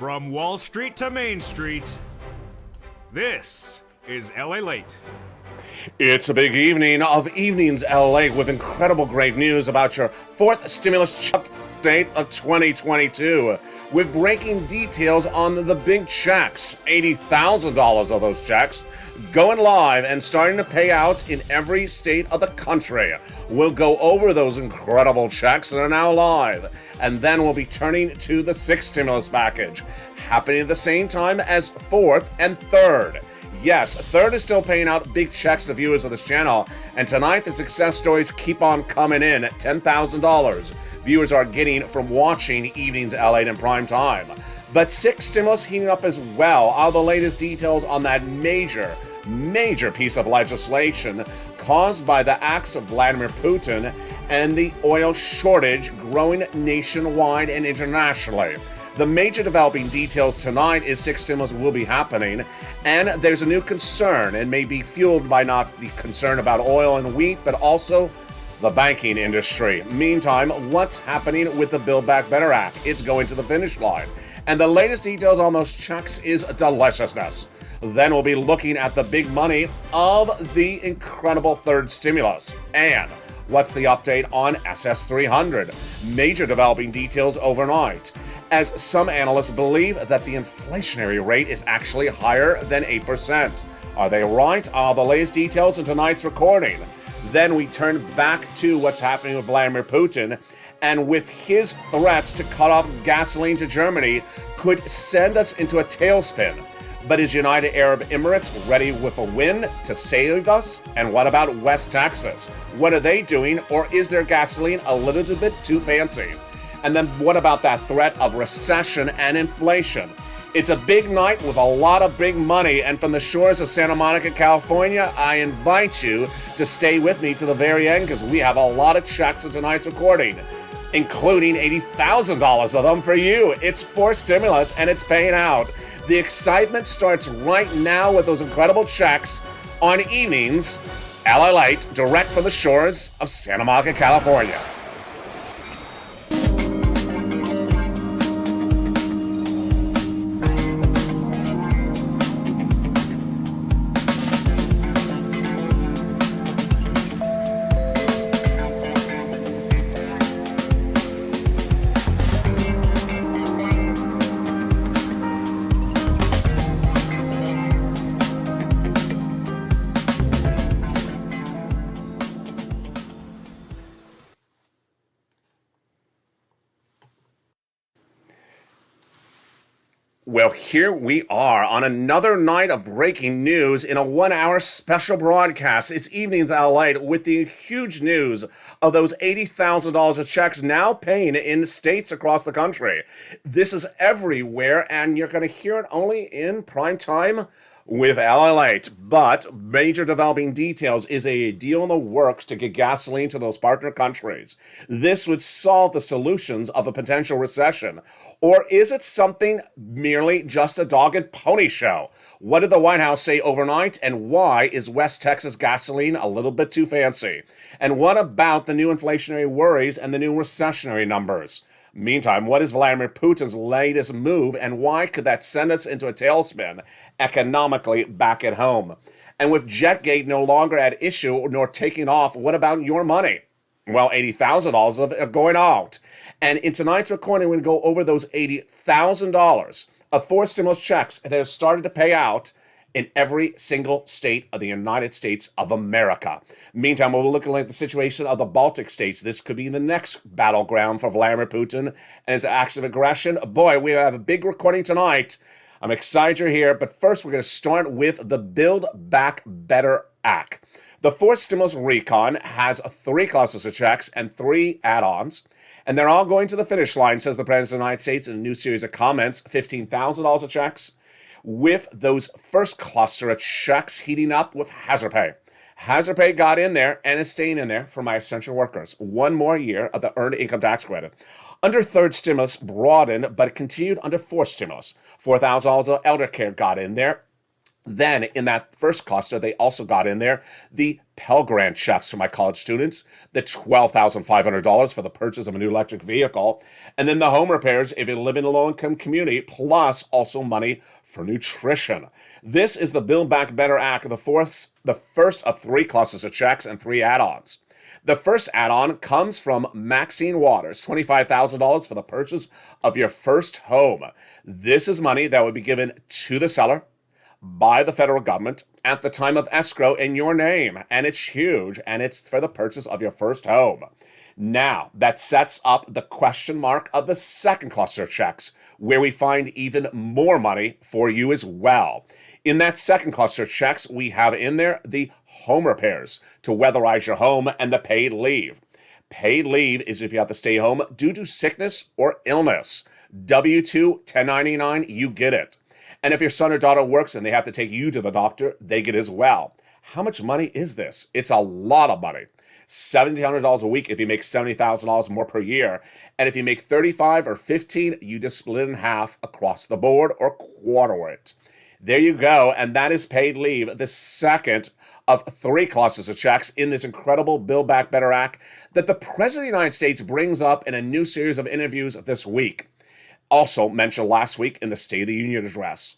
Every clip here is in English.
From Wall Street to Main Street, this is Lalate. It's a big evening of Evenings LA with incredible great news about your fourth stimulus check date of 2022 with breaking details on the big checks, $80,000 of those checks going live and starting to pay out in every state of the country. We'll go over those incredible checks that are now live, and then we'll be turning to the sixth stimulus package, happening at the same time as fourth and third. Yes, third is still paying out big checks to viewers of this channel, and tonight the success stories keep on coming in at $10,000. Viewers are getting from watching Evenings LA in prime time. But sixth stimulus heating up as well. All the latest details on that major piece of legislation caused by the acts of Vladimir Putin and the oil shortage growing nationwide and internationally. The major developing details tonight is sixth stimulus will be happening, and there's a new concern, and may be fueled by not the concern about oil and wheat, but also the banking industry. Meantime, what's happening with the Build Back Better Act? It's going to the finish line. And the latest details on those checks is deliciousness. Then we'll be looking at the big money of the incredible third stimulus. And what's the update on SS300? Major developing details overnight, as some analysts believe that the inflationary rate is actually higher than 8%. Are they right? The latest details in tonight's recording. Then we turn back to what's happening with Vladimir Putin, and with his threats to cut off gasoline to Germany could send us into a tailspin. But is United Arab Emirates ready with a win to save us? And what about West Texas? What are they doing, or is their gasoline a little bit too fancy? And then what about that threat of recession and inflation? It's a big night with a lot of big money, and from the shores of Santa Monica, California, I invite you to stay with me to the very end because we have a lot of checks in tonight's recording, including $80,000 of them for you. It's fourth stimulus and it's paying out. The excitement starts right now with those incredible checks on Evenings Lalate, direct from the shores of Santa Monica, California. Well, here we are on another night of breaking news in a 1-hour special broadcast. It's Evenings LA with the huge news of those $80,000 of checks now paying in states across the country. This is everywhere, and you're going to hear it only in prime time with Lalate. But major developing details is a deal in the works to get gasoline to those partner countries. This would solve the solutions of a potential recession. Or is it something merely just a dog and pony show? What did the White House say overnight, and why is West Texas gasoline a little bit too fancy? And what about the new inflationary worries and the new recessionary numbers? Meantime, what is Vladimir Putin's latest move, and why could that send us into a tailspin economically back at home? And with Jetgate no longer at issue nor taking off, what about your money? Well, $80,000 of it are going out. And in tonight's recording, we're going to go over those $80,000 of fourth stimulus checks that have started to pay out in every single state of the United States of America. Meantime, we're looking at the situation of the Baltic states. This could be the next battleground for Vladimir Putin and his acts of aggression. Boy, we have a big recording tonight. I'm excited you're here, but first we're going to start with the Build Back Better Act. The fourth stimulus recon has 3 classes of checks and 3 add-ons, and they're all going to the finish line, says the President of the United States in a new series of comments. $15,000 of checks, with those first cluster of checks heating up with Hazard Pay. Hazard Pay got in there and is staying in there for my essential workers. 1 more year of the Earned Income Tax Credit. Under third stimulus, broadened, but it continued under fourth stimulus. $4,000 of elder care got in there. Then in that first cluster, they also got in there the Pell Grant checks for my college students, the $12,500 for the purchase of a new electric vehicle, and then the home repairs if you live in a low-income community, plus also money for nutrition. This is the Build Back Better Act, the first of three clusters of checks and three add-ons. The first add-on comes from Maxine Waters, $25,000 for the purchase of your first home. This is money that would be given to the seller by the federal government at the time of escrow in your name. And it's huge, and it's for the purchase of your first home. Now, that sets up the question mark of the second cluster of checks, where we find even more money for you as well. In that second cluster of checks, we have in there the home repairs to weatherize your home and the paid leave. Paid leave is if you have to stay home due to sickness or illness. W-2, 1099, you get it. And if your son or daughter works and they have to take you to the doctor, they get as well. How much money is this? It's a lot of money. $1,700 a week if you make $70,000 more per year. And if you make 35 or 15, you just split it in half across the board or quarter it. There you go. And that is paid leave, the second of three clusters of checks in this incredible Build Back Better Act that the President of the United States brings up in a new series of interviews this week. Also mentioned last week in the State of the Union address.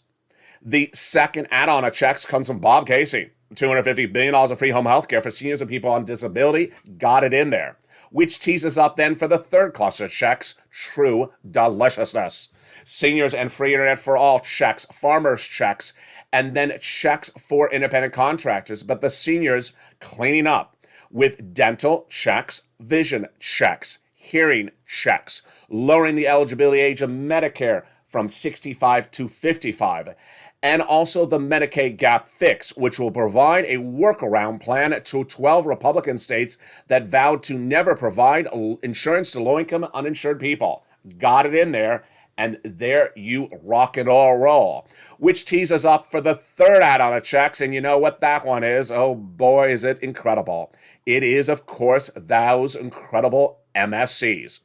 The second add-on of checks comes from Bob Casey. $250 billion of free home health care for seniors and people on disability. Got it in there. Which tees us up then for the third cluster of checks, true deliciousness. Seniors and free internet for all checks, farmers checks, and then checks for independent contractors. But the seniors cleaning up with dental checks, vision checks, hearing checks, lowering the eligibility age of Medicare from 65 to 55, and also the Medicaid gap fix, which will provide a workaround plan to 12 Republican states that vowed to never provide insurance to low-income uninsured people. Got it in there, and there you rock and roll. Which tees us up for the third add-on of checks, and you know what that one is? Oh boy, is it incredible. It is, of course, those incredible MSCs.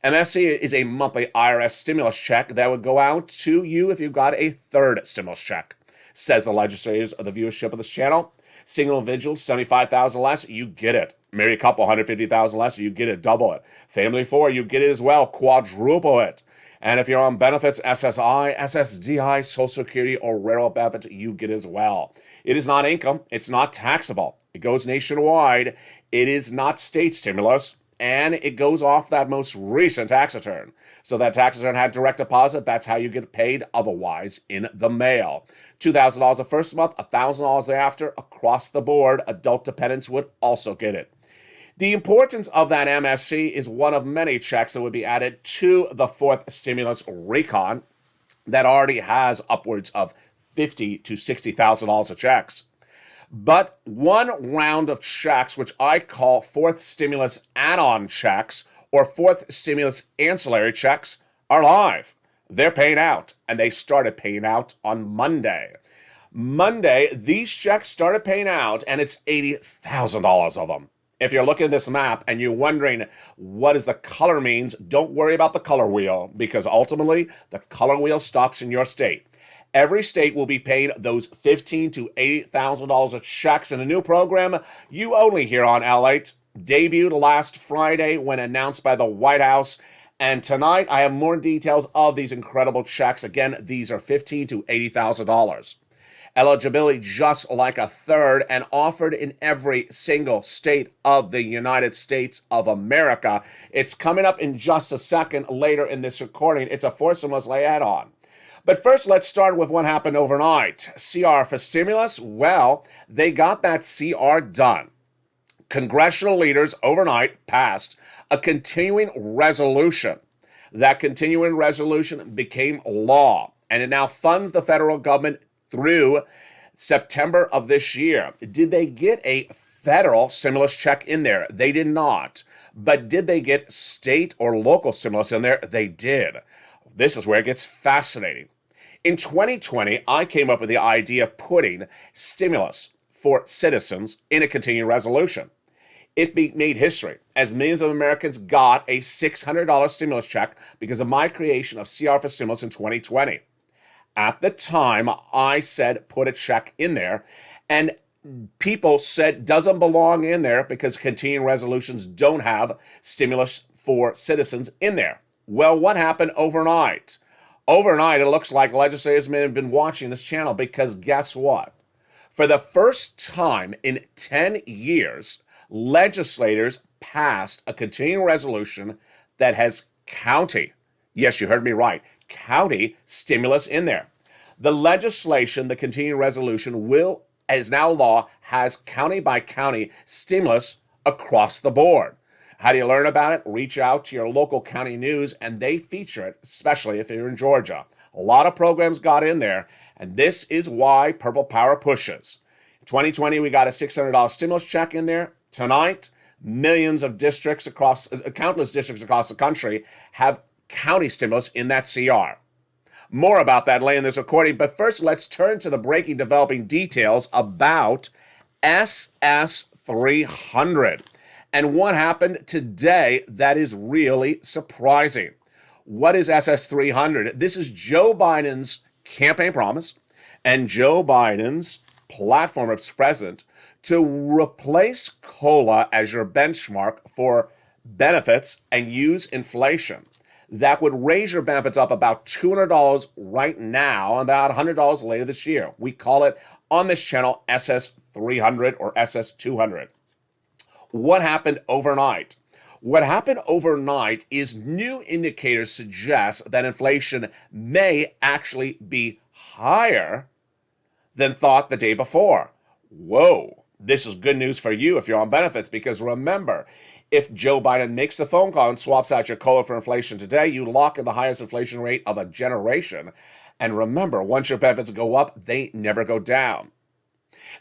MSC is a monthly IRS stimulus check that would go out to you if you got a third stimulus check. Says the legislators of the viewership of this channel. Single individuals, $75,000 less, you get it. Married couple, $150,000 less, you get it, double it. Family of four, you get it as well, quadruple it. And if you're on benefits, SSI, SSDI, Social Security, or railroad benefits, you get as well. It is not income. It's not taxable. It goes nationwide. It is not state stimulus. And it goes off that most recent tax return. So that tax return had direct deposit. That's how you get paid otherwise in the mail. $2,000 the first month, $1,000 thereafter. Across the board, adult dependents would also get it. The importance of that MSC is one of many checks that would be added to the fourth stimulus recon that already has upwards of $50,000 to $60,000 of checks. But one round of checks, which I call fourth stimulus add-on checks or fourth stimulus ancillary checks, are live. They're paying out, and they started paying out on Monday. Monday, these checks started paying out, and it's $80,000 of them. If you're looking at this map and you're wondering what does the color means, don't worry about the color wheel, because ultimately the color wheel stops in your state. Every state will be paying those $15,000 to $80,000 of checks in a new program you only hear on Lalate. Debuted last Friday when announced by the White House. And tonight I have more details of these incredible checks. Again, these are $15,000 to $80,000. Eligibility just like a third and offered in every single state of the United States of America. It's coming up in just a second later in this recording. It's a fourth stimulus add-on. But first, let's start with what happened overnight. CR for stimulus, well, they got that CR done. Congressional leaders overnight passed a continuing resolution. That continuing resolution became law, and it now funds the federal government through September of this year. Did they get a federal stimulus check in there? They did not. But did they get state or local stimulus in there? They did. This is where it gets fascinating. In 2020, I came up with the idea of putting stimulus for citizens in a continuing resolution. It made history as millions of Americans got a $600 stimulus check because of my creation of CR for stimulus in 2020. At the time, I said put a check in there, and people said doesn't belong in there because continuing resolutions don't have stimulus for citizens in there. Well, what happened overnight? Overnight, it looks like legislators may have been watching this channel because guess what? For the first time in 10 years, legislators passed a continuing resolution that has county, yes, you heard me right, county stimulus in there. The legislation, the continuing resolution, is now law, has county by county stimulus across the board. How do you learn about it? Reach out to your local county news, and they feature it, especially if you're in Georgia. A lot of programs got in there, and this is why Purple Power pushes. In 2020, we got a $600 stimulus check in there. Tonight, millions of districts countless districts across the country have county stimulus in that CR. More about that later in this recording, but first let's turn to the breaking developing details about SS300 and what happened today that is really surprising. What is SS300? This is Joe Biden's campaign promise and Joe Biden's platform as president to replace COLA as your benchmark for benefits and use inflation. That would raise your benefits up about $200 right now and about $100 later this year. We call it on this channel SS300 or SS200. What happened overnight? What happened overnight is new indicators suggest that inflation may actually be higher than thought the day before. Whoa, this is good news for you if you're on benefits, because remember, if Joe Biden makes the phone call and swaps out your COLA for inflation today, you lock in the highest inflation rate of a generation. And remember, once your benefits go up, they never go down.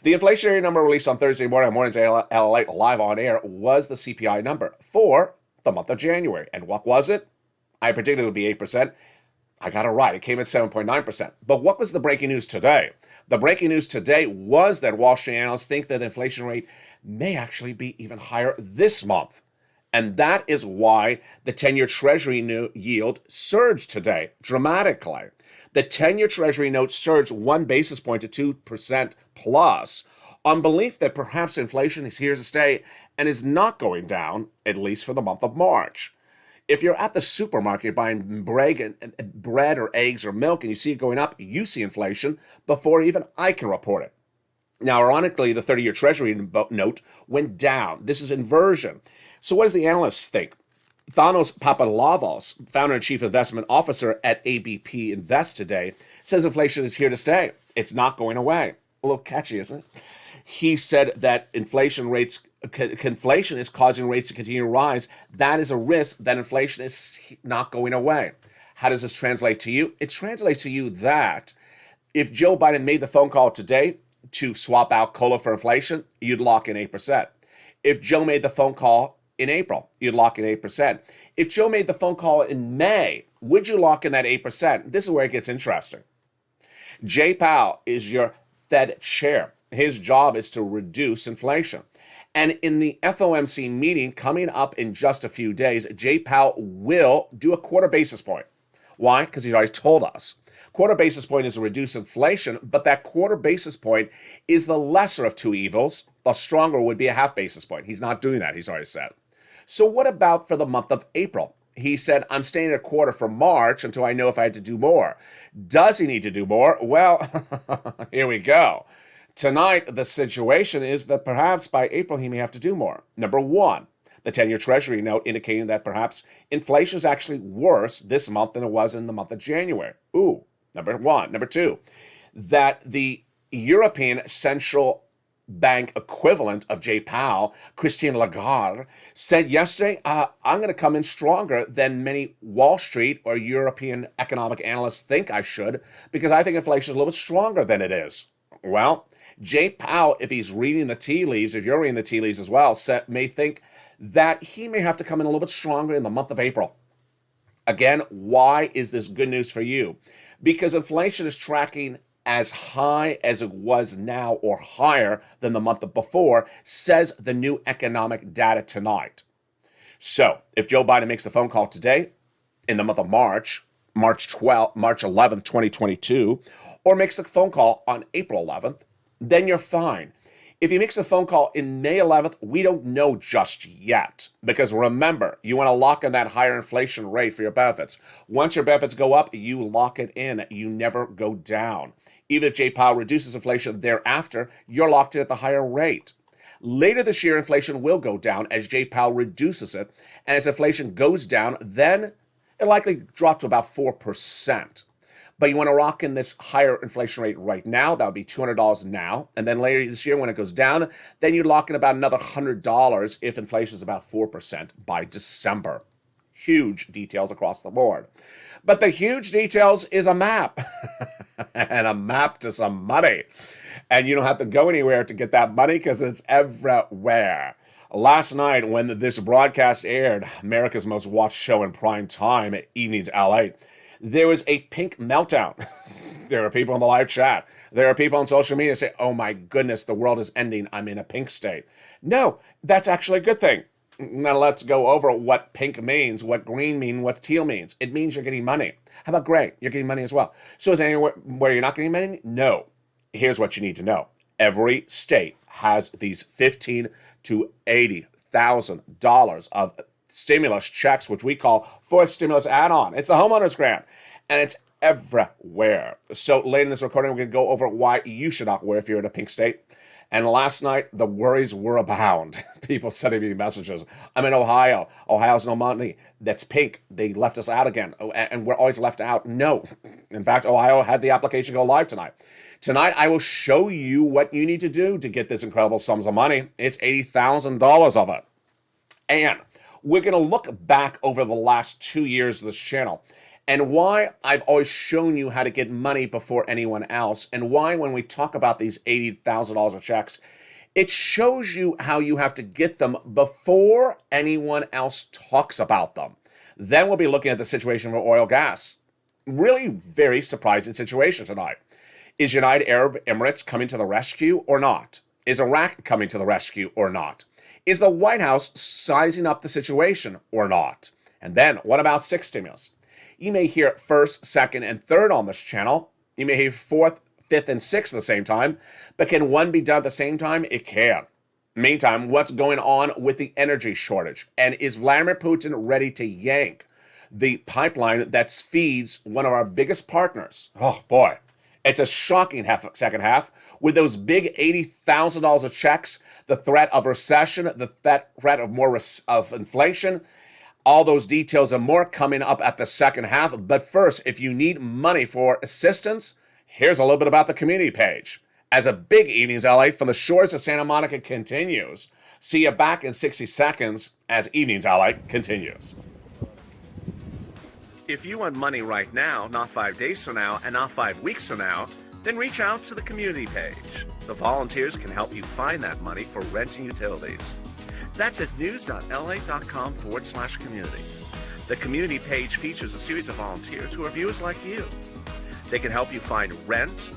The inflationary number released on Thursday morning, Mornings Lalate live on air, was the CPI number for the month of January. And what was it? I predicted it would be 8%. I got it right. It came at 7.9%. But what was the breaking news today? The breaking news today was that Wall Street analysts think that the inflation rate may actually be even higher this month. And that is why the 10-year Treasury yield surged today dramatically. The 10-year Treasury note surged 1 basis point to 2% plus on belief that perhaps inflation is here to stay and is not going down, at least for the month of March. If you're at the supermarket buying bread or eggs or milk and you see it going up, you see inflation before even I can report it. Now, ironically, the 30-year Treasury note went down. This is inversion. So what does the analysts think? Thanos Papalavos, founder and chief investment officer at ABP Invest today, says inflation is here to stay. It's not going away. A little catchy, isn't it? He said that inflation is causing rates to continue to rise. That is a risk that inflation is not going away. How does this translate to you? It translates to you that if Joe Biden made the phone call today to swap out COLA for inflation, you'd lock in 8%. If Joe made the phone call in April, you'd lock in 8%. If Joe made the phone call in May, would you lock in that 8%? This is where it gets interesting. Jay Powell is your Fed chair. His job is to reduce inflation. And in the FOMC meeting coming up in just a few days, Jay Powell will do a quarter basis point. Why? Because he's already told us. Quarter basis point is to reduce inflation, but that quarter basis point is the lesser of two evils. The stronger would be a half basis point. He's not doing that, he's already said. So what about for the month of April? He said, I'm staying at a quarter for March until I know if I had to do more. Does he need to do more? Well, here we go. Tonight, the situation is that perhaps by April, he may have to do more. Number one, the 10-year Treasury note indicating that perhaps inflation is actually worse this month than it was in the month of January. Ooh, number one. Number two, that the European Central Bank equivalent of Jay Powell, Christine Lagarde, said yesterday, I'm going to come in stronger than many Wall Street or European economic analysts think I should, because I think inflation is a little bit stronger than it is. Well, Jay Powell, if he's reading the tea leaves, if you're reading the tea leaves as well, may think that he may have to come in a little bit stronger in the month of April. Again, why is this good news for you? Because inflation is tracking as high as it was now or higher than the month before, says the new economic data tonight. So if Joe Biden makes the phone call today, in the month of March, March 11th, 2022, or makes a phone call on April 11th, then you're fine. If he makes a phone call in May 11th, we don't know just yet. Because remember, you want to lock in that higher inflation rate for your benefits. Once your benefits go up, you lock it in. You never go down. Even if Jay Powell reduces inflation thereafter, you're locked in at the higher rate. Later this year, inflation will go down as Jay Powell reduces it. And as inflation goes down, then it'll likely drop to about 4%. But you want to rock in this higher inflation rate right now. That would be $200 now. And then later this year, when it goes down, then you lock in about another $100 if inflation is about 4% by December. Huge details across the board. But the huge details is a map. And a map to some money. And you don't have to go anywhere to get that money because it's everywhere. Last night, when this broadcast aired, America's most watched show in prime time at Evenings LA, there was a pink meltdown. There are people in the live chat. There are people on social media say, oh my goodness, the world is ending. I'm in a pink state. No, that's actually a good thing. Now let's go over what pink means, what green means, what teal means. It means you're getting money. How about gray? You're getting money as well. So is there anywhere where you're not getting money? No. Here's what you need to know. Every state has these $15,000 to $80,000 of stimulus checks, which we call fourth stimulus add-on. It's the homeowner's grant, and it's everywhere. So later in this recording, we're going to go over why you should not wear if you're in a pink state. And last night, the worries were abound. People sending me messages. I'm in Ohio. Ohio's no money. That's pink. They left us out again. Oh, and we're always left out. No. In fact, Ohio had the application go live tonight. Tonight, I will show you what you need to do to get this incredible sums of money. It's $80,000 of it. And we're going to look back over the last 2 years of this channel and why I've always shown you how to get money before anyone else, and why when we talk about these $80,000 of checks, it shows you how you have to get them before anyone else talks about them. Then we'll be looking at the situation for oil gas. Really very surprising situation tonight. Is United Arab Emirates coming to the rescue or not? Is Iraq coming to the rescue or not? Is the White House sizing up the situation or not? And then what about sixth stimulus? You may hear first, second, and third on this channel. You may hear fourth, fifth, and sixth at the same time. But can one be done at the same time? It can. Meantime, what's going on with the energy shortage? And is Vladimir Putin ready to yank the pipeline that feeds one of our biggest partners? Oh, boy. It's a shocking second half with those big $80,000 of checks, the threat of recession, the threat of more of inflation. All those details and more coming up at the second half. But first, if you need money for assistance, here's a little bit about the community page. As a big Evenings LA from the shores of Santa Monica continues. See you back in 60 seconds as Evenings LA continues. If you want money right now, not 5 days from now, and not 5 weeks from now, then reach out to the community page. The volunteers can help you find that money for rent and utilities. That's at news.la.com/community. The community page features a series of volunteers who are viewers like you. They can help you find rent,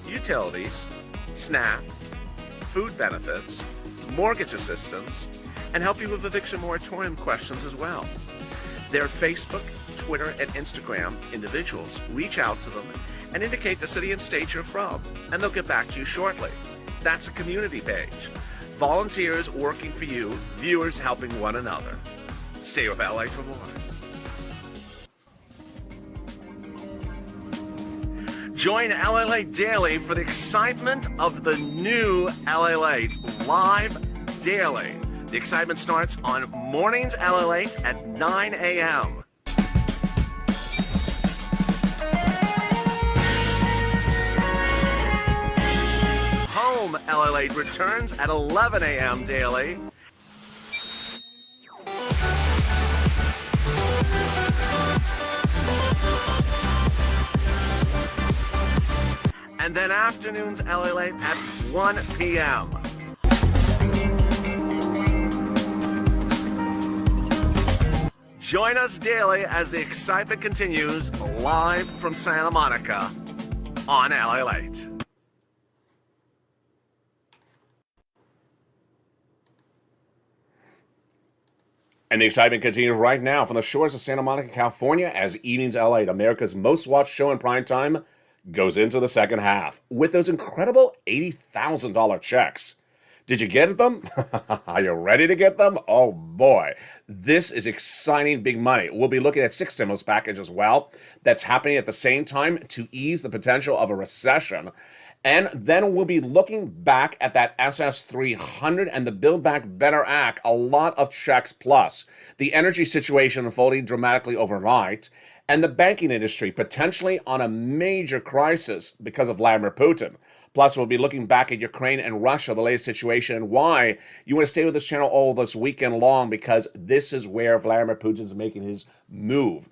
utilities, SNAP, food benefits, mortgage assistance, and help you with eviction moratorium questions as well. Their Facebook, Twitter, and Instagram individuals reach out to them and indicate the city and state you're from, and they'll get back to you shortly. That's a community page. Volunteers working for you, viewers helping one another. Stay with LA for more. Join LA Late Daily for the excitement of the new LA Late live daily. The excitement starts on mornings LA Late at 9 a.m. Home LA Late returns at 11 a.m. daily. And then afternoons LA Late at 1 p.m. Join us daily as the excitement continues live from Santa Monica on LA Late. And the excitement continues right now from the shores of Santa Monica, California, as Evenings LA, America's most watched show in prime time, goes into the second half with those incredible $80,000 checks. Did you get them? Are you ready to get them? Oh boy, this is exciting big money. We'll be looking at 6 stimulus package as well. That's happening at the same time to ease the potential of a recession. And then we'll be looking back at that SS 300 and the Build Back Better Act, a lot of checks plus. The energy situation unfolding dramatically overnight, and the banking industry potentially on a major crisis because of Vladimir Putin. Plus, we'll be looking back at Ukraine and Russia, the latest situation, and why you want to stay with this channel all this weekend long, because this is where Vladimir Putin's making his move.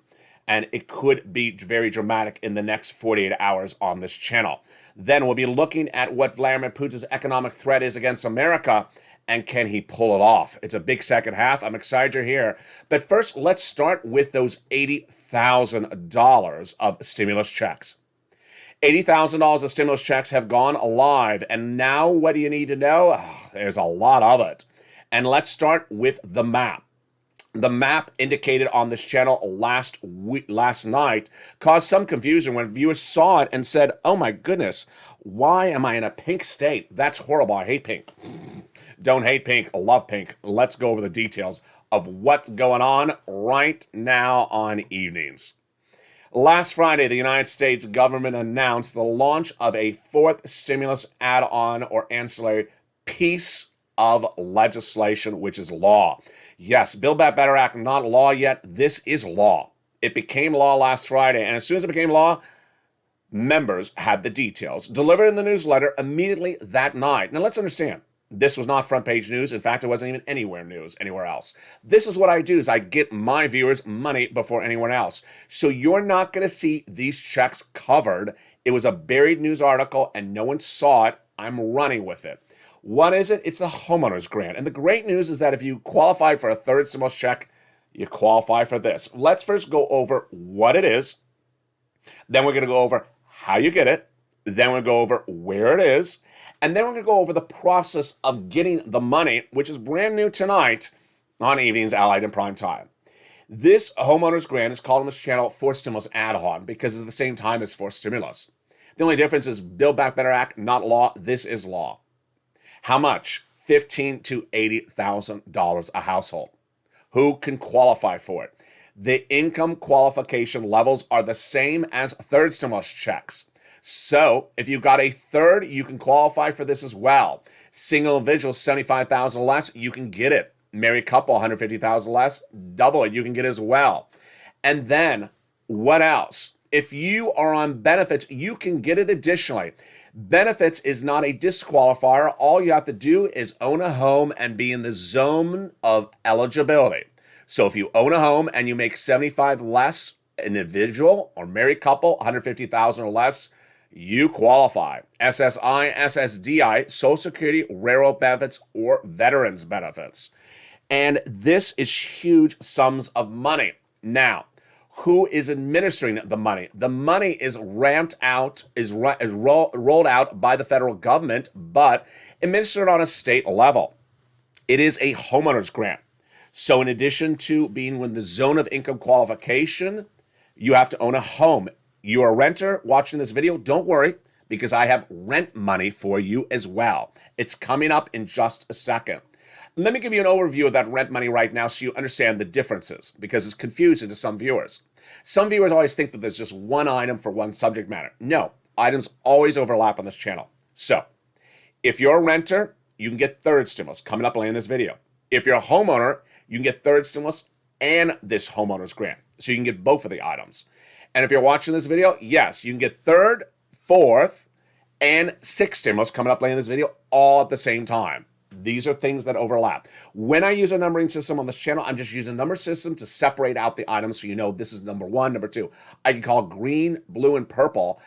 And it could be very dramatic in the next 48 hours on this channel. Then we'll be looking at what Vladimir Putin's economic threat is against America, and can he pull it off? It's a big second half. I'm excited you're here. But first, let's start with those $80,000 of stimulus checks. $80,000 of stimulus checks have gone live, and now what do you need to know? There's a lot of it. And let's start with the map. The map indicated on this channel last night caused some confusion when viewers saw it and said, oh my goodness, why am I in a pink state? That's horrible. I hate pink. Don't hate pink. I love pink. Let's go over the details of what's going on right now on Evenings. Last Friday, the United States government announced the launch of a 4th stimulus add-on or ancillary piece of legislation, which is law. Yes, Build Back Better Act, not law yet. This is law. It became law last Friday, and as soon as it became law, members had the details delivered in the newsletter immediately that night. Now, let's understand. This was not front page news. In fact, it wasn't even anywhere else. This is what I do, is I get my viewers money before anyone else. So you're not going to see these checks covered. It was a buried news article and no one saw it. I'm running with it. What is it? It's the homeowner's grant. And the great news is that if you qualify for a 3rd stimulus check, you qualify for this. Let's first go over what it is. Then we're going to go over how you get it. Then we'll go over where it is. And then we're going to go over the process of getting the money, which is brand new tonight on Evenings Allied in Prime Time. This homeowner's grant is called on this channel 4th stimulus add-on because it's at the same time as 4th stimulus. The only difference is Build Back Better Act, not law. This is law. How much? $15,000 to $80,000 a household. Who can qualify for it? The income qualification levels are the same as 3rd stimulus checks. So if you got a 3rd, you can qualify for this as well. Single individual, $75,000 less, you can get it. Married couple, $150,000 less, double it, you can get it as well. And then what else? If you are on benefits, you can get it additionally. Benefits is not a disqualifier. All you have to do is own a home and be in the zone of eligibility. So if you own a home and you make $75,000 less, individual or married couple, $150,000 or less, you qualify. SSI, SSDI, Social Security, railroad benefits, or veterans benefits. And this is huge sums of money. Now, who is administering the money? The money is ramped out, rolled out by the federal government, but administered on a state level. It is a homeowner's grant. So in addition to being within the zone of income qualification, you have to own a home. You're a renter watching this video, don't worry, because I have rent money for you as well. It's coming up in just a second. Let me give you an overview of that rent money right now so you understand the differences, because it's confusing to some viewers. Some viewers always think that there's just one item for one subject matter. No, items always overlap on this channel. So, if you're a renter, you can get 3rd stimulus coming up later in this video. If you're a homeowner, you can get 3rd stimulus and this homeowner's grant. So you can get both of the items. And if you're watching this video, yes, you can get 3rd, 4th, and 6th stimulus coming up later in this video all at the same time. These are things that overlap. When I use a numbering system on this channel, I'm just using a number system to separate out the items so you know this is number 1, number 2. I can call green, blue, and purple.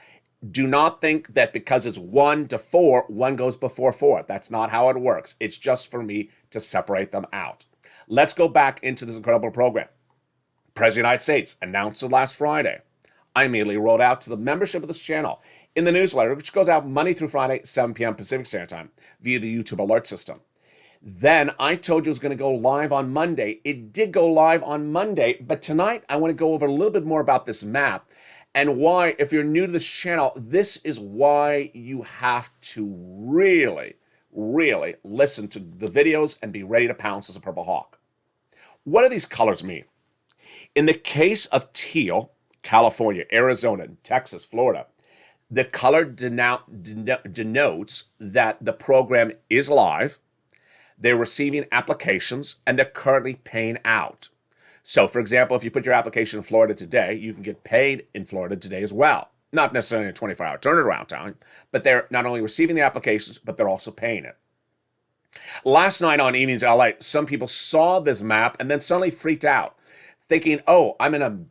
Do not think that because it's 1 to 4, 1 goes before 4. That's not how it works. It's just for me to separate them out. Let's go back into this incredible program. President of the United States announced it last Friday. I immediately rolled out to the membership of this channel in the newsletter, which goes out Monday through Friday, 7 p.m. Pacific Standard Time via the YouTube alert system. Then I told you it was going to go live on Monday. It did go live on Monday, but tonight I want to go over a little bit more about this map and why, if you're new to this channel, this is why you have to really, really listen to the videos and be ready to pounce as a purple hawk. What do these colors mean? In the case of teal, California, Arizona, Texas, Florida, the color denotes that the program is live, they're receiving applications, and they're currently paying out. So, for example, if you put your application in Florida today, you can get paid in Florida today as well. Not necessarily a 24-hour turnaround time, but they're not only receiving the applications, but they're also paying it. Last night on Evenings LA, some people saw this map and then suddenly freaked out, thinking, oh, I'm in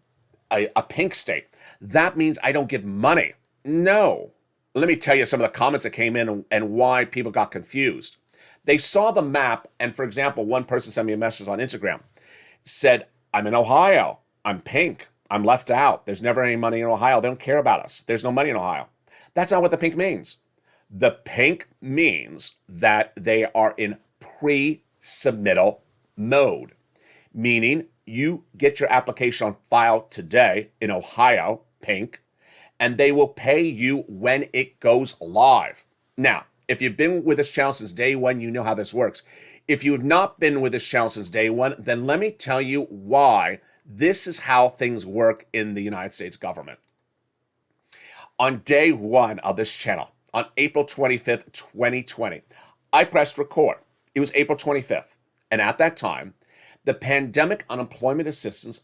a pink state. That means I don't get money. No. Let me tell you some of the comments that came in and why people got confused. They saw the map, and for example, one person sent me a message on Instagram, said, I'm in Ohio, I'm pink, I'm left out, there's never any money in Ohio, they don't care about us, there's no money in Ohio. That's not what the pink means. The pink means that they are in pre-submittal mode, meaning you get your application on file today in Ohio, pink, and they will pay you when it goes live. Now, if you've been with this channel since day one, you know how this works. If you've not been with this channel since day one, then let me tell you why this is how things work in the United States government. On day one of this channel, on April 25th, 2020, I pressed record. It was April 25th. And at that time, the pandemic unemployment assistance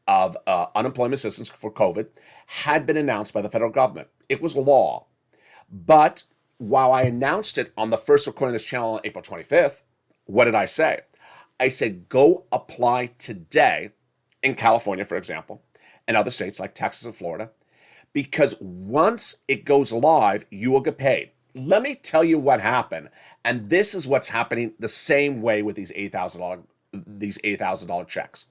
unemployment assistance for COVID had been announced by the federal government. It was law. But while I announced it on the first recording of this channel on April 25th, what did I say? I said, go apply today in California, for example, and other states like Texas and Florida, because once it goes live, you will get paid. Let me tell you what happened. And this is what's happening the same way with these $8,000 checks.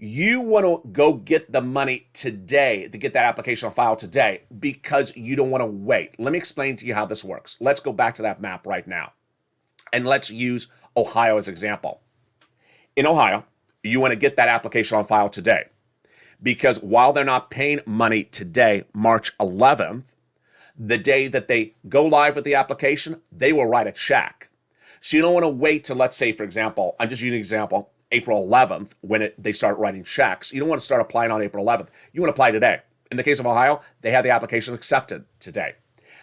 You want to go get the money today to get that application on file today because you don't want to wait. Let me explain to you how this works. Let's go back to that map right now. And let's use Ohio as an example. In Ohio, you want to get that application on file today because while they're not paying money today, March 11th, the day that they go live with the application, they will write a check. So you don't want to wait till, let's say, for example, I'm just using an example, April 11th, when they start writing checks. You don't want to start applying on April 11th. You want to apply today. In the case of Ohio, they had the application accepted today.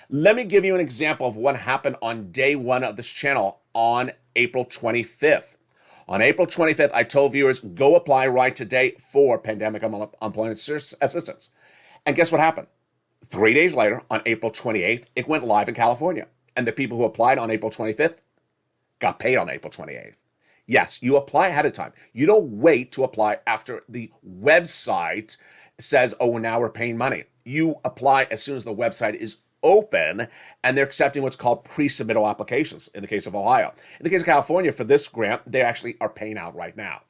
Let me give you an example of what happened on day one of this channel on April 25th. On April 25th, I told viewers, go apply right today for pandemic unemployment assistance. And guess what happened? 3 days later, on April 28th, it went live in California. And the people who applied on April 25th got paid on April 28th. Yes, you apply ahead of time. You don't wait to apply after the website says, oh, now we're paying money. You apply as soon as the website is open, and they're accepting what's called pre-submittal applications in the case of Ohio. In the case of California, for this grant, they actually are paying out right now.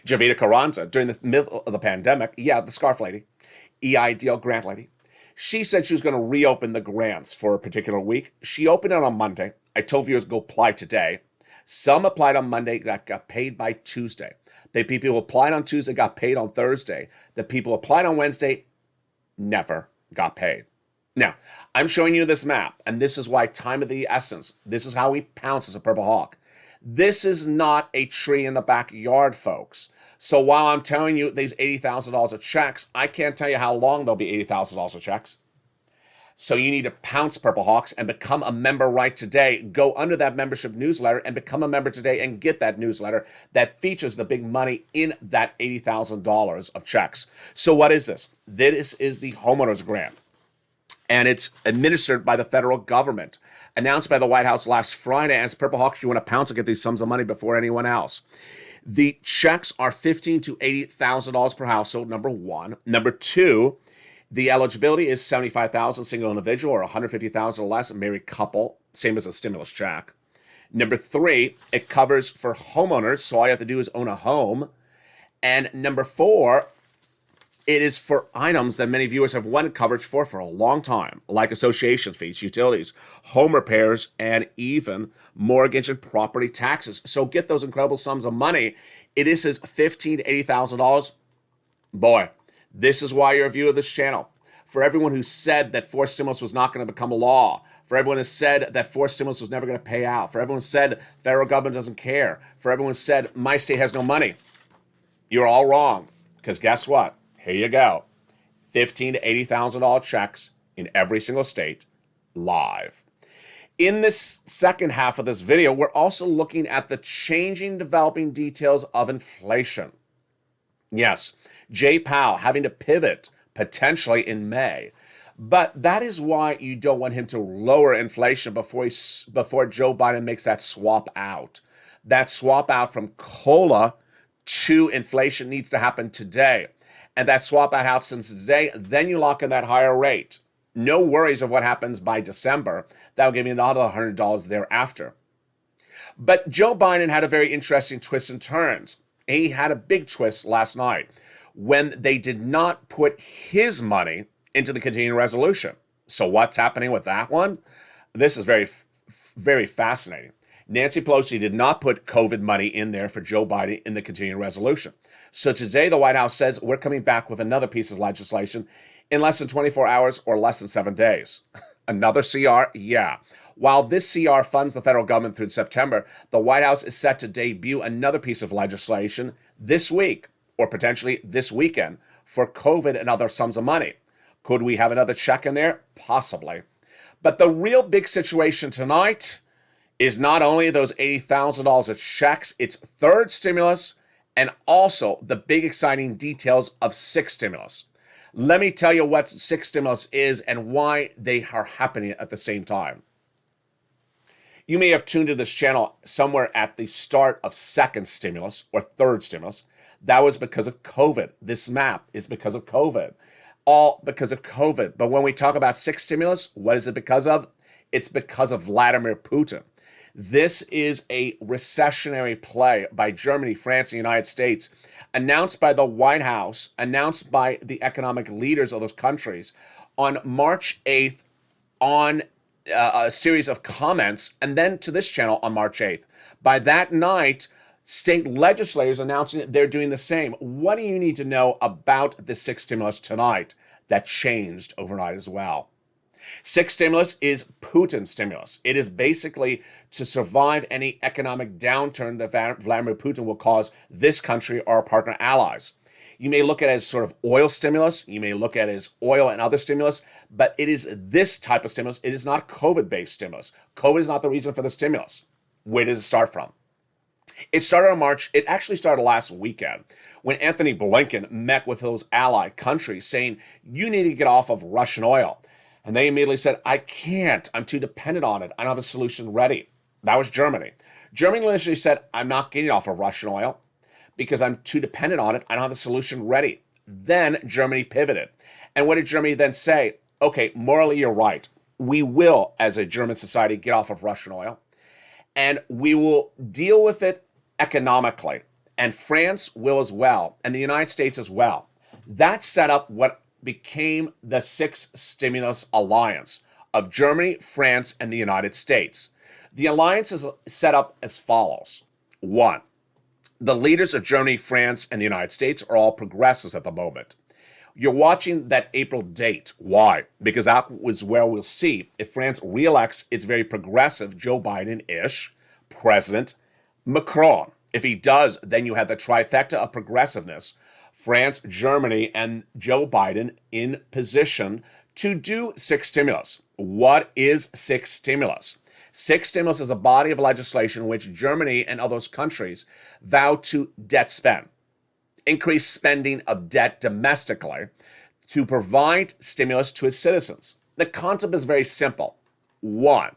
Javita Carranza, during the middle of the pandemic, the scarf lady, EIDL grant lady, she said she was going to reopen the grants for a particular week. She opened it on Monday. I told viewers, go apply today. Some applied on Monday, got paid by Tuesday. The people who applied on Tuesday got paid on Thursday. The people who applied on Wednesday never got paid. Now, I'm showing you this map, and this is why time of the essence. This is how we pounce as a Purple Hawk. This is not a tree in the backyard, folks. So while I'm telling you these $80,000 of checks, I can't tell you how long there'll be $80,000 of checks. So you need to pounce, Purple Hawks, and become a member right today. Go under that membership newsletter and become a member today and get that newsletter that features the big money in that $80,000 of checks. So what is this? This is the homeowners grant, and it's administered by the federal government, announced by the White House last Friday. As Purple Hawks, you want to pounce and get these sums of money before anyone else. The checks are $15,000 to $80,000 per household, number one. Number two, the eligibility is $75,000 single individual or $150,000 or less married couple, same as a stimulus check. Number three, it covers for homeowners, so all you have to do is own a home. And number four, It is for items that many viewers have wanted coverage for a long time, like association fees, utilities, home repairs, and even mortgage and property taxes. So get those incredible sums of money. It is $15,000 to $80,000. Boy, this is why you're a viewer of this channel. For everyone who said that forced stimulus was not going to become a law, for everyone who said that forced stimulus was never going to pay out, for everyone who said federal government doesn't care, for everyone who said my state has no money, you're all wrong. Because guess what? Here you go. $15,000 to $80,000 checks in every single state, live. In this second half of this video, we're also looking at the changing, developing details of inflation. Yes, Jay Powell having to pivot potentially in May. But that is why you don't want him to lower inflation before Joe Biden makes that swap out. That swap out from COLA to inflation needs to happen today. And that swap out since today, then you lock in that higher rate. No worries of what happens by December. That'll give you another $100 thereafter. But Joe Biden had a very interesting twist and turns. He had a big twist last night when they did not put his money into the continuing resolution. So what's happening with that one? This is very, very fascinating. Nancy Pelosi did not put COVID money in there for Joe Biden in the continuing resolution. So today the White House says we're coming back with another piece of legislation in less than 24 hours or less than 7 days. Another CR? Yeah. While this CR funds the federal government through September, the White House is set to debut another piece of legislation this week or potentially this weekend for COVID and other sums of money. Could we have another check in there? Possibly. But the real big situation tonight is not only those $80,000 of checks, it's third stimulus, and also the big exciting details of sixth stimulus. Let me tell you what sixth stimulus is and why they are happening at the same time. You may have tuned to this channel somewhere at the start of second stimulus or third stimulus. That was because of COVID. This map is because of COVID. All because of COVID. But when we talk about sixth stimulus, what is it because of? It's because of Vladimir Putin. This is a recessionary play by Germany, France, and the United States, announced by the White House, announced by the economic leaders of those countries on March 8th on a series of comments, and then to this channel on March 8th. By that night, state legislators announcing that they're doing the same. What do you need to know about the sixth stimulus tonight that changed overnight as well? Sixth stimulus is Putin's stimulus. It is basically to survive any economic downturn that Vladimir Putin will cause this country or our partner allies. You may look at it as sort of oil stimulus. You may look at it as oil and other stimulus, but it is this type of stimulus. It is not COVID-based stimulus. COVID is not the reason for the stimulus. Where does it start from? It started on March. It actually started last weekend when Anthony Blinken met with those allied countries saying, you need to get off of Russian oil. And they immediately said, I can't. I'm too dependent on it. I don't have a solution ready. That was Germany. Germany initially said, I'm not getting off of Russian oil because I'm too dependent on it. I don't have a solution ready. Then Germany pivoted. And what did Germany then say? Okay, morally, you're right. We will, as a German society, get off of Russian oil. And we will deal with it economically. And France will as well. And the United States as well. That set up what became the sixth stimulus alliance of Germany, France, and the United States. The alliance is set up as follows. 1, the leaders of Germany, France, and the United States are all progressives at the moment. You're watching that April date. Why? Because that was where we'll see if France reelects its very progressive Joe Biden-ish President Macron. If he does, then you have the trifecta of progressiveness: France, Germany, and Joe Biden in position to do sixth stimulus. What is sixth stimulus? Sixth stimulus is a body of legislation in which Germany and other countries vow to debt spend, increase spending of debt domestically to provide stimulus to its citizens. The concept is very simple. 1,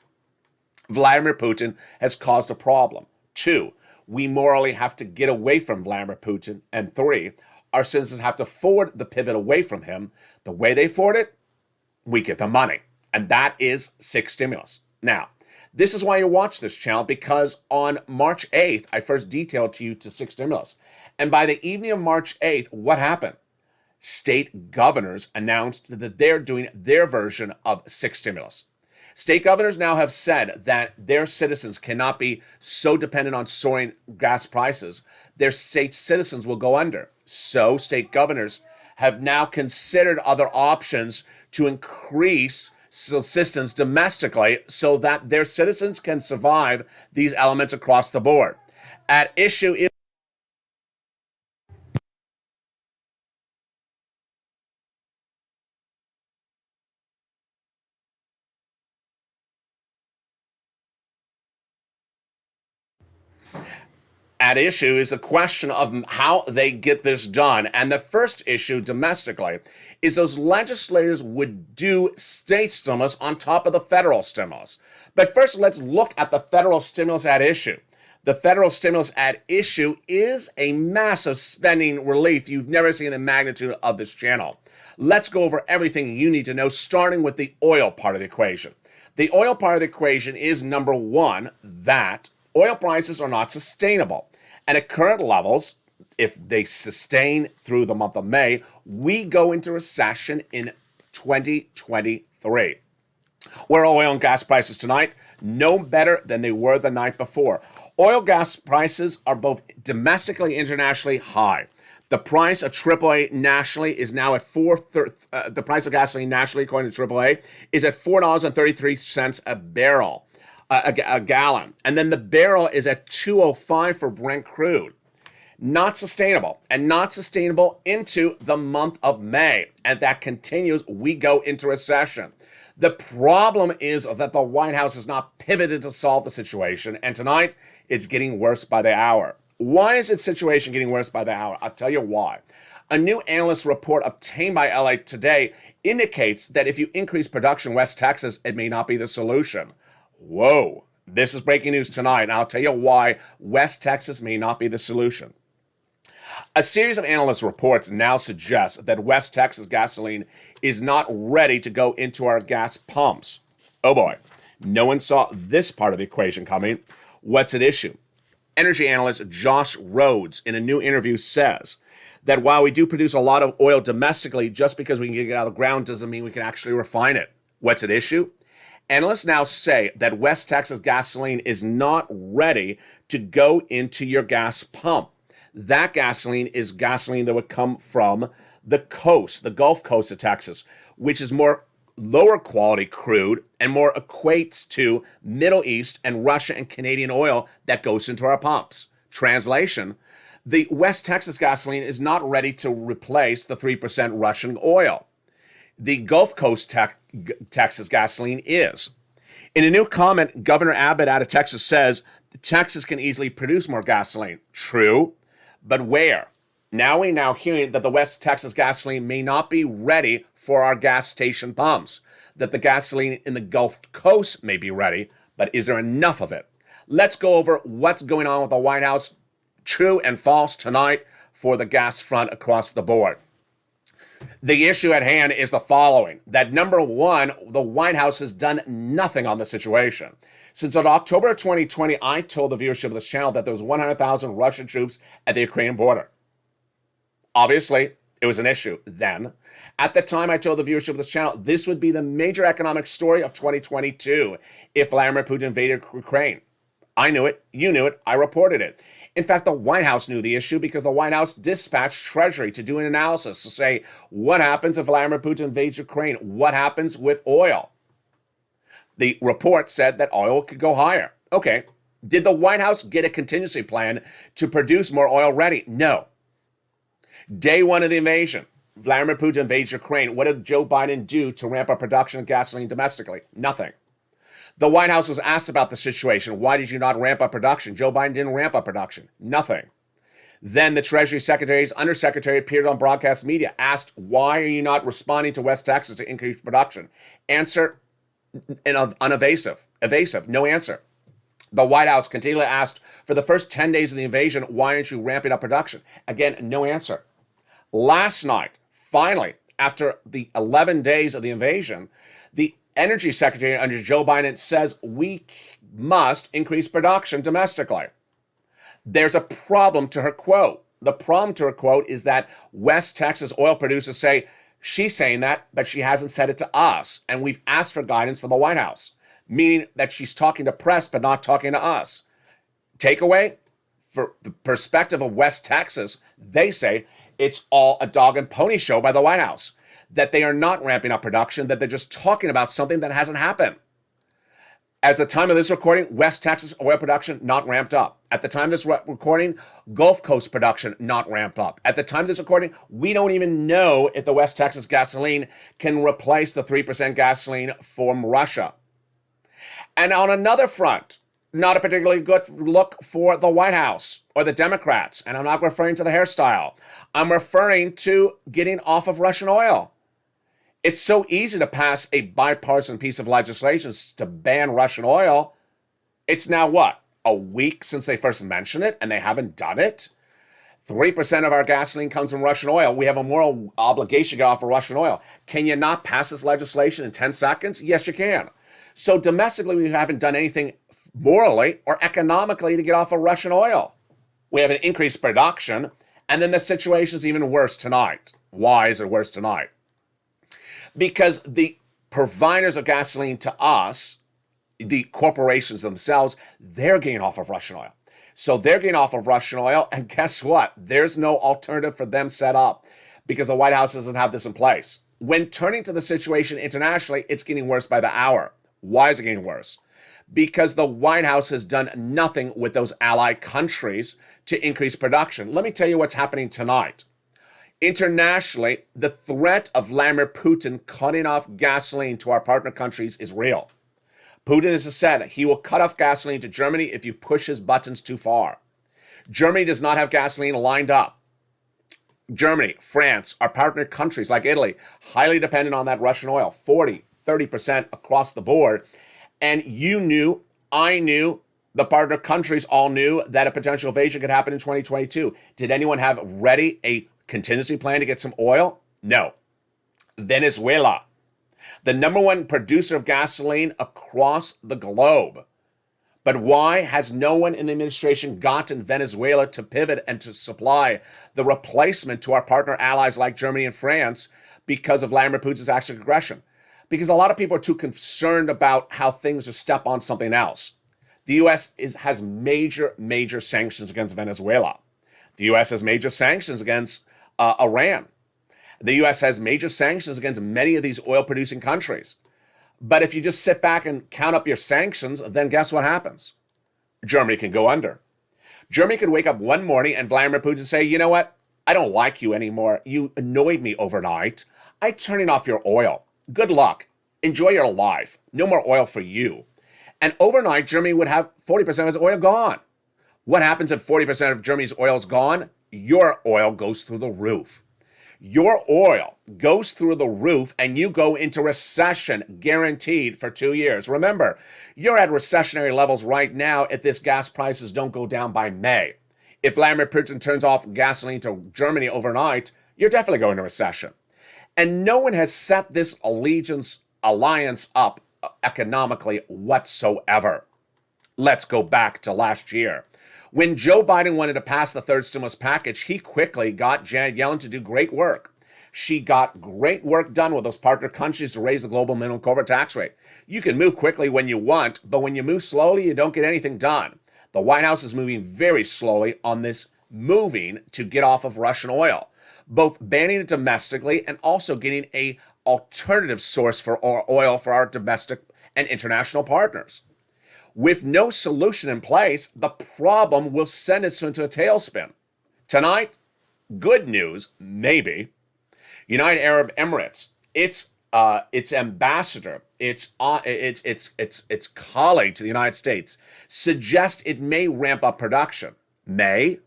Vladimir Putin has caused a problem. 2, we morally have to get away from Vladimir Putin. And 3, our citizens have to forward the pivot away from him. The way they forward it, we get the money. And that is sixth stimulus. Now, this is why you watch this channel, because on March 8th, I first detailed to you to sixth stimulus. And by the evening of March 8th, what happened? state governors announced that they're doing their version of 6 stimulus. State governors now have said that their citizens cannot be so dependent on soaring gas prices. Their state citizens will go under. So state governors have now considered other options to increase assistance domestically so that their citizens can survive these elements across the board. At issue is the question of how they get this done. And the first issue domestically is those legislators would do state stimulus on top of the federal stimulus. But first, let's look at the federal stimulus at issue. The federal stimulus at issue is a massive spending relief. You've never seen the magnitude of this channel. Let's go over everything you need to know, starting with the oil part of the equation. The oil part of the equation is, number one, that oil prices are not sustainable. And at current levels, if they sustain through the month of May, we go into recession in 2023. Where are oil and gas prices tonight? No better than they were the night before. Oil gas prices are both domestically and internationally high. The price of AAA nationally is now at the price of gasoline nationally, according to AAA, is at $4.33 a barrel, a gallon. And then the barrel is at $2.05 for Brent crude. Not sustainable, and not sustainable into the month of May. And that continues, we go into recession. The problem is that the White House has not pivoted to solve the situation, and tonight it's getting worse by the hour. Why is its situation getting worse by the hour? I'll tell you why. A new analyst report obtained by Lalate today indicates that if you increase production in West Texas, it may not be the solution. Whoa, this is breaking news tonight, and I'll tell you why West Texas may not be the solution. A series of analyst reports now suggest that West Texas gasoline is not ready to go into our gas pumps. Oh boy, no one saw this part of the equation coming. What's at issue? Energy analyst Josh Rhodes, in a new interview, says that while we do produce a lot of oil domestically, just because we can get it out of the ground doesn't mean we can actually refine it. What's at issue? Analysts now say that West Texas gasoline is not ready to go into your gas pump. That gasoline is gasoline that would come from the coast, the Gulf Coast of Texas, which is more lower quality crude and more equates to Middle East and Russia and Canadian oil that goes into our pumps. Translation, the West Texas gasoline is not ready to replace the 3% Russian oil. The Gulf Coast Texas gasoline is. In a new comment, Governor Abbott out of Texas says Texas can easily produce more gasoline. True. But where? Now we're hearing that the West Texas gasoline may not be ready for our gas station pumps, that the gasoline in the Gulf Coast may be ready, but is there enough of it? Let's go over what's going on with the White House, true and false tonight for the gas front across the board. The issue at hand is the following, that number one, the White House has done nothing on the situation. Since in October of 2020, I told the viewership of this channel that there was 100,000 Russian troops at the Ukrainian border. Obviously, it was an issue then. At the time, I told the viewership of this channel, this would be the major economic story of 2022 if Vladimir Putin invaded Ukraine. I knew it. You knew it. I reported it. In fact, the White House knew the issue because the White House dispatched Treasury to do an analysis to say, what happens if Vladimir Putin invades Ukraine? What happens with oil? The report said that oil could go higher. Okay. Did the White House get a contingency plan to produce more oil ready? No. Day one of the invasion, Vladimir Putin invades Ukraine. What did Joe Biden do to ramp up production of gasoline domestically? Nothing. The White House was asked about the situation. Why did you not ramp up production? Joe Biden didn't ramp up production. Nothing. Then the Treasury Secretary's undersecretary appeared on broadcast media, asked, why are you not responding to West Texas to increase production? Answer, unevasive. Evasive. No answer. The White House continually asked, for the first 10 days of the invasion, why aren't you ramping up production? Again, no answer. Last night, finally, after the 11 days of the invasion, the Energy Secretary under Joe Biden says we must increase production domestically. There's a problem to her quote. The problem, to her quote, is that West Texas oil producers say she's saying that, but she hasn't said it to us. And we've asked for guidance from the White House, meaning that she's talking to press, but not talking to us. Takeaway, for the perspective of West Texas, they say it's all a dog and pony show by the White House, that they are not ramping up production, that they're just talking about something that hasn't happened. As the time of this recording, West Texas oil production not ramped up. At the time of this recording, Gulf Coast production not ramped up. At the time of this recording, we don't even know if the West Texas gasoline can replace the 3% gasoline from Russia. And on another front, not a particularly good look for the White House or the Democrats. And I'm not referring to the hairstyle. I'm referring to getting off of Russian oil. It's so easy to pass a bipartisan piece of legislation to ban Russian oil. It's now what? A week since they first mentioned it, and they haven't done it? 3% of our gasoline comes from Russian oil. We have a moral obligation to get off of Russian oil. Can you not pass this legislation in 10 seconds? Yes, you can. So domestically, we haven't done anything morally or economically to get off of Russian oil. We have an increased production, and then the situation is even worse tonight. Why is it worse tonight? Because the providers of gasoline to us, the corporations themselves, they're getting off of Russian oil. So they're getting off of Russian oil, and guess what? There's no alternative for them set up because the White House doesn't have this in place. When turning to the situation internationally, it's getting worse by the hour. Why is it getting worse? Because the White House has done nothing with those allied countries to increase production. Let me tell you what's happening tonight. Internationally, the threat of Vladimir Putin cutting off gasoline to our partner countries is real. Putin has said he will cut off gasoline to Germany if you push his buttons too far. Germany does not have gasoline lined up. Germany, France, our partner countries like Italy, highly dependent on that Russian oil, 40, 30% across the board. And you knew, I knew, the partner countries all knew that a potential invasion could happen in 2022. Did anyone have ready a contingency plan to get some oil? No. Venezuela, the number one producer of gasoline across the globe. But why has no one in the administration gotten Venezuela to pivot and to supply the replacement to our partner allies like Germany and France because of Vladimir Putin's acts of aggression? Because a lot of people are too concerned about how things are step on something else. The U.S. has major sanctions against Venezuela. The U.S. has major sanctions against Iran. The U.S. has major sanctions against many of these oil-producing countries. But if you just sit back and count up your sanctions, then guess what happens? Germany can go under. Germany could wake up one morning and Vladimir Putin say, you know what? I don't like you anymore. You annoyed me overnight. I'm turning off your oil. Good luck. Enjoy your life. No more oil for you. And overnight, Germany would have 40% of its oil gone. What happens if 40% of Germany's oil is gone? Your oil goes through the roof. Your oil goes through the roof and you go into recession guaranteed for 2 years. Remember, you're at recessionary levels right now if this gas prices don't go down by May. If Vladimir Putin turns off gasoline to Germany overnight, you're definitely going to recession. And no one has set this alliance up economically whatsoever. Let's go back to last year. When Joe Biden wanted to pass the third stimulus package, he quickly got Janet Yellen to do great work. She got great work done with those partner countries to raise the global minimum corporate tax rate. You can move quickly when you want, but when you move slowly, you don't get anything done. The White House is moving very slowly on this moving to get off of Russian oil, both banning it domestically and also getting an alternative source for oil for our domestic and international partners. With no solution in place, the problem will send us into a tailspin. Tonight, good news, maybe. United Arab Emirates, its ambassador, its colleague to the United States, suggests it may ramp up production. May?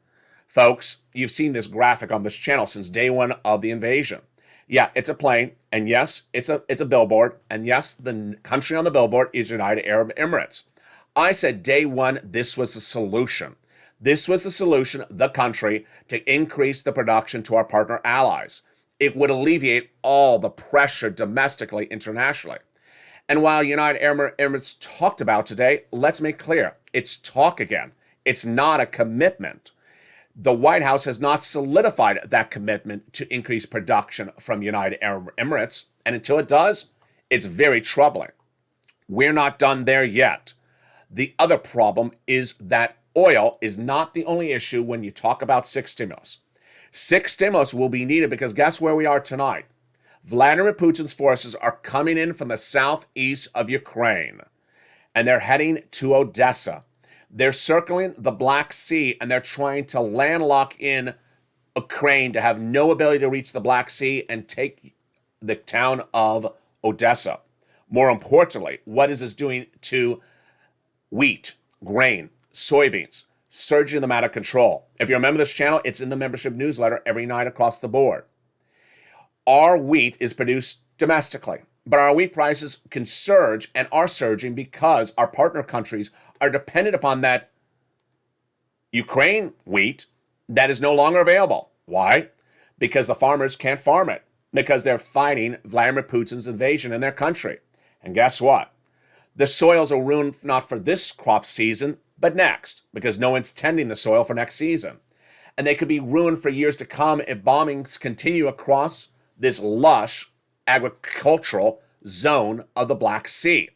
Folks, you've seen this graphic on this channel since day one of the invasion. Yeah, it's a plane, and yes, it's a billboard, and yes, the country on the billboard is United Arab Emirates. I said day one, this was the solution. This was the solution, the country, to increase the production to our partner allies. It would alleviate all the pressure domestically, internationally. And while United Arab Emirates talked about today, let's make clear, it's talk again. It's not a commitment. The White House has not solidified that commitment to increase production from United Arab Emirates, and until it does, it's very troubling. We're not done there yet. The other problem is that oil is not the only issue when you talk about six stimulus. Six stimulus will be needed because guess where we are tonight? Vladimir Putin's forces are coming in from the southeast of Ukraine, and they're heading to Odessa. They're circling the Black Sea, and they're trying to landlock in Ukraine to have no ability to reach the Black Sea and take the town of Odessa. More importantly, what is this doing to wheat, grain, soybeans? Surging them out of control. If you remember this channel, it's in the membership newsletter every night across the board. Our wheat is produced domestically, but our wheat prices can surge and are surging because our partner countries are dependent upon that Ukraine wheat that is no longer available. Why? Because the farmers can't farm it, because they're fighting Vladimir Putin's invasion in their country. And guess what? The soils are ruined not for this crop season, but next, because no one's tending the soil for next season. And they could be ruined for years to come if bombings continue across this lush agricultural zone of the Black Sea.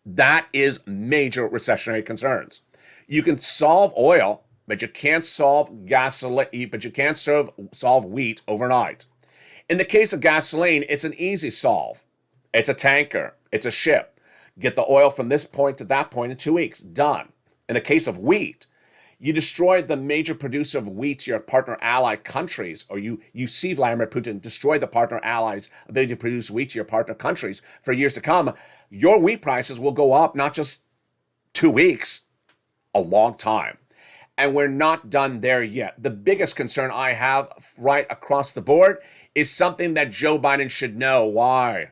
That is major recessionary concerns. You can solve oil, but you can't solve gasoline, but you can't solve wheat overnight. In the case of gasoline, it's an easy solve. It's a tanker, it's a ship. Get the oil from this point to that point in 2 weeks, done. In the case of wheat, you destroy the major producer of wheat to your partner ally countries, or you see Vladimir Putin destroy the partner allies' ability to produce wheat to your partner countries for years to come. Your wheat prices will go up not just 2 weeks, a long time. And we're not done there yet. The biggest concern I have right across the board is something that Joe Biden should know. Why?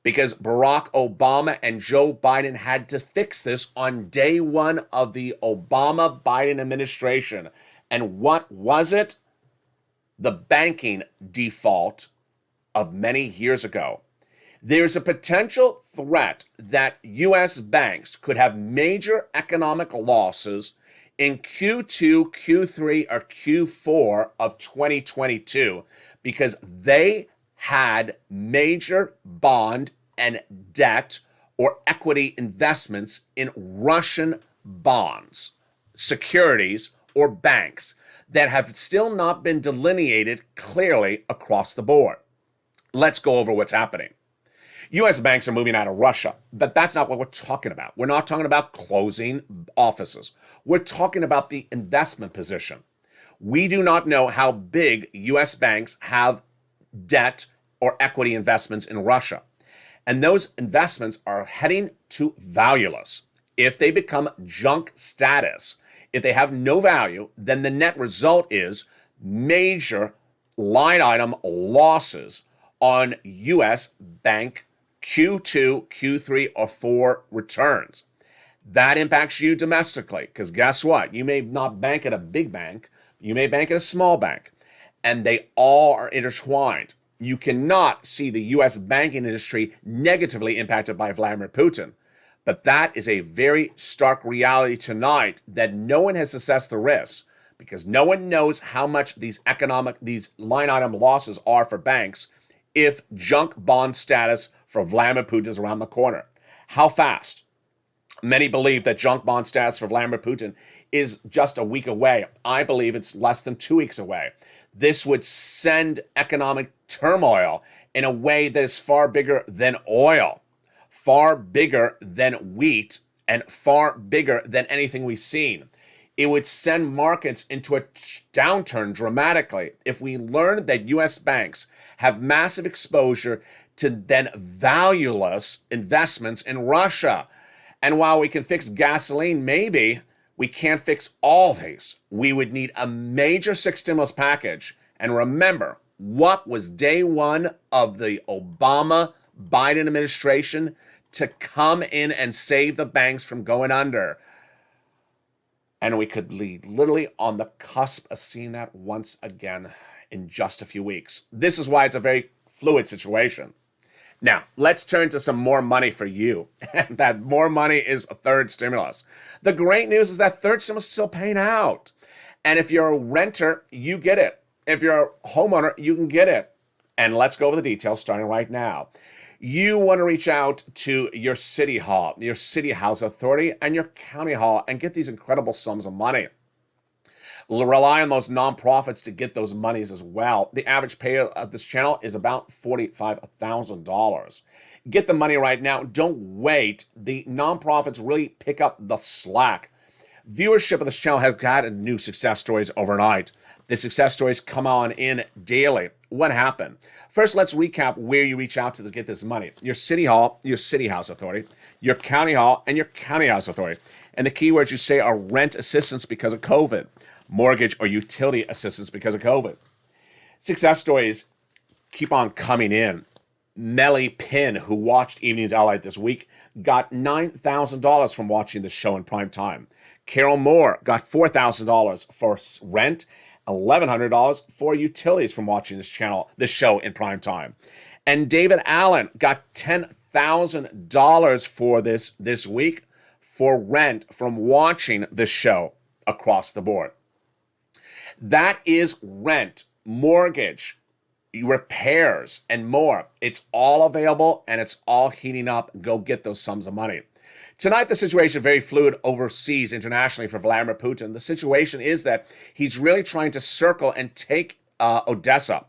Because Barack Obama and Joe Biden had to fix this on day one of the Obama-Biden administration. And what was it? The banking default of many years ago. There's a potential threat that U.S. banks could have major economic losses in Q2, Q3, or Q4 of 2022 because they had major bond and debt or equity investments in Russian bonds, securities, or banks that have still not been delineated clearly across the board. Let's go over what's happening. U.S. banks are moving out of Russia, but that's not what we're talking about. We're not talking about closing offices. We're talking about the investment position. We do not know how big U.S. banks have debt or equity investments in Russia. And those investments are heading to valueless. If they become junk status, if they have no value, then the net result is major line item losses on U.S. bank Q2, Q3, or 4 returns. That impacts you domestically because guess what? You may not bank at a big bank. You may bank at a small bank. And they all are intertwined. You cannot see the U.S. banking industry negatively impacted by Vladimir Putin. But that is a very stark reality tonight that no one has assessed the risks because no one knows how much these line item losses are for banks if junk bond status for Vladimir Putin is around the corner. How fast? Many believe that junk bond status for Vladimir Putin is just a week away. I believe it's less than 2 weeks away. This would send economic turmoil in a way that is far bigger than oil, far bigger than wheat, and far bigger than anything we've seen. It would send markets into a downturn dramatically if we learn that U.S. banks have massive exposure to then valueless investments in Russia. And while we can fix gasoline, maybe we can't fix all these. We would need a major 6 stimulus package. And remember, what was day one of the Obama-Biden administration? To come in and save the banks from going under. And we could be literally on the cusp of seeing that once again in just a few weeks. This is why it's a very fluid situation. Now, let's turn to some more money for you. And that more money is a third stimulus. The great news is that third stimulus is still paying out. And if you're a renter, you get it. If you're a homeowner, you can get it. And let's go over the details starting right now. You want to reach out to your city hall, your city house authority, and your county hall and get these incredible sums of money. Rely on those nonprofits to get those monies as well. The average payer of this channel is about $45,000. Get the money right now. Don't wait. The nonprofits really pick up the slack. Viewership of this channel has gotten new success stories overnight. The success stories come on in daily. What happened? First, let's recap where you reach out to get this money. Your city hall, your city house authority, your county hall, and your county house authority. And the keywords you say are rent assistance because of COVID, mortgage or utility assistance because of COVID. Success stories keep on coming in. Melly Pin, who watched Evenings Lalate this week, got $9,000 from watching the show in prime time. Carol Moore got $4,000 for rent, $1,100 for utilities from watching this show in prime time. And David Allen got $10,000 for this week for rent from watching the show across the board. That is rent, mortgage, repairs, and more. It's all available and it's all heating up. Go get those sums of money. Tonight, the situation is very fluid overseas, internationally for Vladimir Putin. The situation is that he's really trying to circle and take Odessa.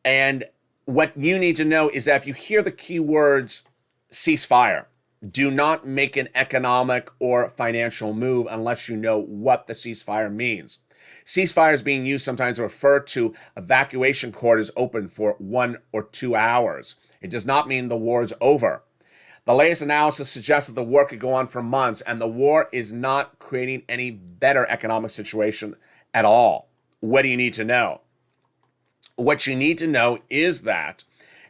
And what you need to know is that if you hear the keywords ceasefire, do not make an economic or financial move unless you know what the ceasefire means. Ceasefire is being used sometimes to refer to evacuation corridors open for 1 or 2 hours. It does not mean the war is over. The latest analysis suggests that the war could go on for months, and the war is not creating any better economic situation at all. What do you need to know? What you need to know is that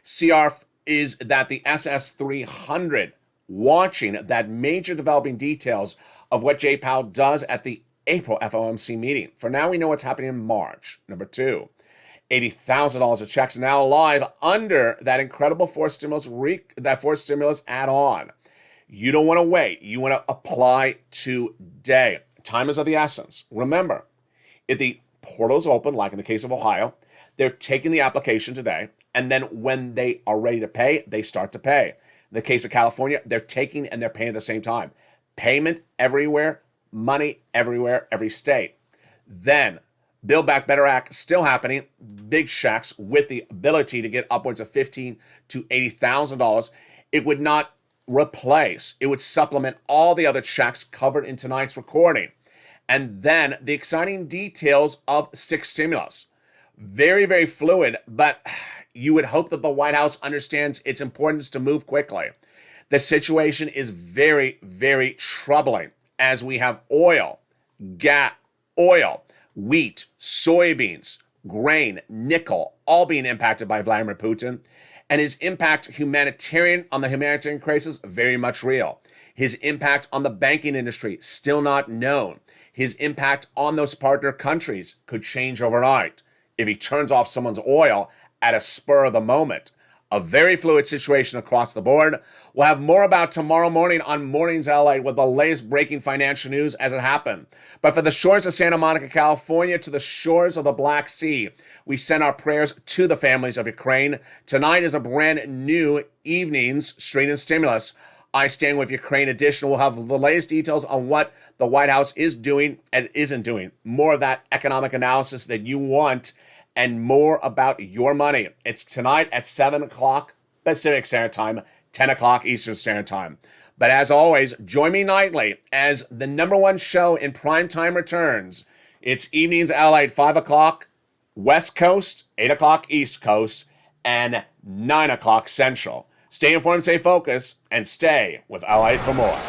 the SS-300 watching that major developing details of what Jay Powell does at the April FOMC meeting. For now, we know what's happening in March. Number 2. $80,000 of checks now live under that incredible forced stimulus add-on. You don't want to wait. You want to apply today. Time is of the essence. Remember, if the portal's open, like in the case of Ohio, they're taking the application today, and then when they are ready to pay, they start to pay. In the case of California, they're taking and they're paying at the same time. Payment everywhere, money everywhere, every state. Then Build Back Better Act still happening. Big checks with the ability to get upwards of $15,000 to $80,000. It would not replace. It would supplement all the other checks covered in tonight's recording. And then the exciting details of 6 stimulus. Very, very fluid, but you would hope that the White House understands its importance to move quickly. The situation is very, very troubling as we have oil, wheat, soybeans, grain, nickel, all being impacted by Vladimir Putin. And his impact on the humanitarian crisis, very much real. His impact on the banking industry, still not known. His impact on those partner countries could change overnight if he turns off someone's oil at a spur of the moment. A very fluid situation across the board. We'll have more about tomorrow morning on Mornings LA with the latest breaking financial news as it happened. But for the shores of Santa Monica, California, to the shores of the Black Sea, we send our prayers to the families of Ukraine. Tonight is a brand new Evenings Straight and Stimulus. I Stand With Ukraine edition. We'll have the latest details on what the White House is doing and isn't doing. More of that economic analysis that you want and more about your money. It's tonight at 7 o'clock Pacific Standard Time, 10 o'clock Eastern Standard Time. But as always, join me nightly as the #1 show in prime time returns. It's Evenings LA, 5 o'clock West Coast, 8 o'clock East Coast, and 9 o'clock Central. Stay informed, stay focused, and stay with LA for more.